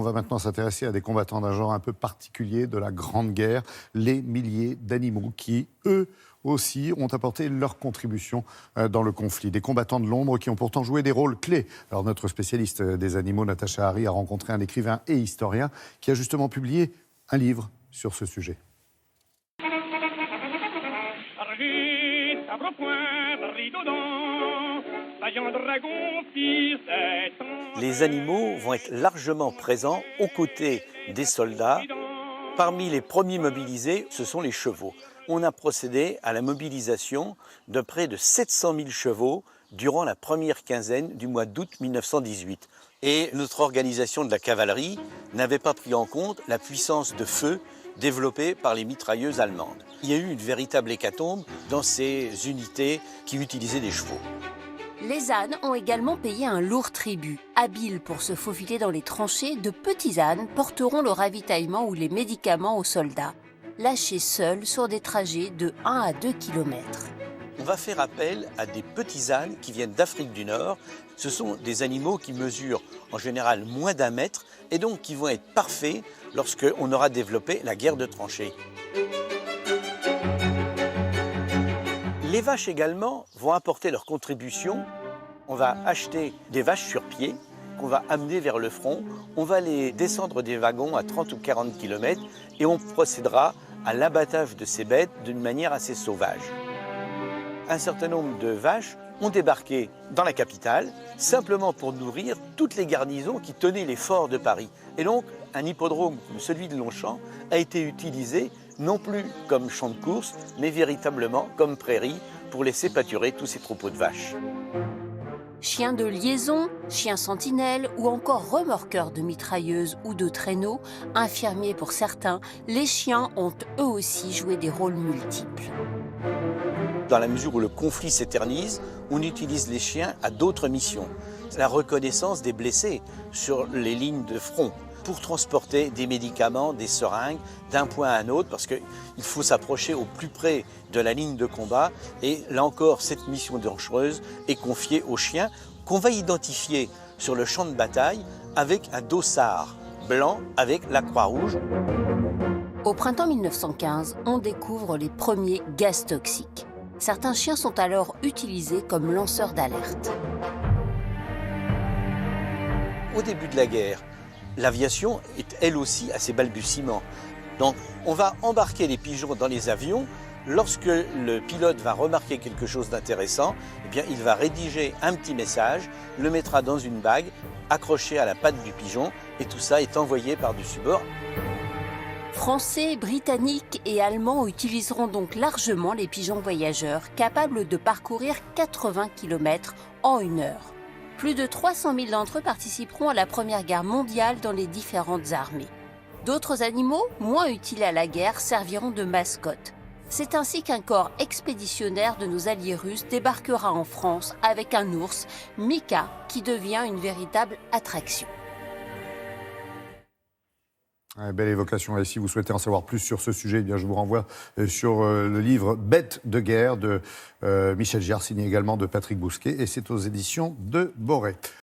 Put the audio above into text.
On va maintenant s'intéresser à des combattants d'un genre un peu particulier de la Grande Guerre, les milliers d'animaux qui, eux aussi, ont apporté leur contribution dans le conflit. Des combattants de l'ombre qui ont pourtant joué des rôles clés. Alors notre spécialiste des animaux, Natacha Hari, a rencontré un écrivain et historien qui a justement publié un livre sur ce sujet. Les animaux vont être largement présents aux côtés des soldats. Parmi les premiers mobilisés, ce sont les chevaux. On a procédé à la mobilisation de près de 700 000 chevaux durant la première quinzaine du mois d'août 1918. Et notre organisation de la cavalerie n'avait pas pris en compte la puissance de feu développée par les mitrailleuses allemandes. Il y a eu une véritable hécatombe dans ces unités qui utilisaient des chevaux. Les ânes ont également payé un lourd tribut. Habiles pour se faufiler dans les tranchées, de petits ânes porteront le ravitaillement ou les médicaments aux soldats, lâchés seuls sur des trajets de 1 à 2 km. On va faire appel à des petits ânes qui viennent d'Afrique du Nord. Ce sont des animaux qui mesurent en général moins d'1 mètre et donc qui vont être parfaits lorsqu'on aura développé la guerre de tranchées. Les vaches également vont apporter leur contribution. On va acheter des vaches sur pied qu'on va amener vers le front. On va les descendre des wagons à 30 ou 40 km et on procédera à l'abattage de ces bêtes d'une manière assez sauvage. Un certain nombre de vaches ont débarqué dans la capitale simplement pour nourrir toutes les garnisons qui tenaient les forts de Paris. Et donc, un hippodrome comme celui de Longchamp a été utilisé non plus comme champ de course, mais véritablement comme prairie pour laisser pâturer tous ces troupeaux de vaches. Chiens de liaison, chiens sentinelles ou encore remorqueurs de mitrailleuses ou de traîneaux, infirmiers pour certains, les chiens ont eux aussi joué des rôles multiples. Dans la mesure où le conflit s'éternise, on utilise les chiens à d'autres missions. La reconnaissance des blessés sur les lignes de front, pour transporter des médicaments, des seringues, d'un point à un autre, parce qu'il faut s'approcher au plus près de la ligne de combat. Et là encore, cette mission dangereuse est confiée aux chiens qu'on va identifier sur le champ de bataille avec un dossard blanc avec la Croix-Rouge. Au printemps 1915, on découvre les premiers gaz toxiques. Certains chiens sont alors utilisés comme lanceurs d'alerte. Au début de la guerre, l'aviation est elle aussi à ses balbutiements. Donc on va embarquer les pigeons dans les avions. Lorsque le pilote va remarquer quelque chose d'intéressant, eh bien, il va rédiger un petit message, le mettra dans une bague, accroché à la patte du pigeon, et tout ça est envoyé par-dessus bord. Français, Britanniques et Allemands utiliseront donc largement les pigeons voyageurs, capables de parcourir 80 km en 1 heure. Plus de 300 000 d'entre eux participeront à la Première Guerre mondiale dans les différentes armées. D'autres animaux, moins utiles à la guerre, serviront de mascottes. C'est ainsi qu'un corps expéditionnaire de nos alliés russes débarquera en France avec un ours, Mika, qui devient une véritable attraction. Belle évocation. Et si vous souhaitez en savoir plus sur ce sujet, eh bien, je vous renvoie sur le livre Bêtes de guerre de Michel Giard, signé également de Patrick Bousquet, et c'est aux éditions de Boré.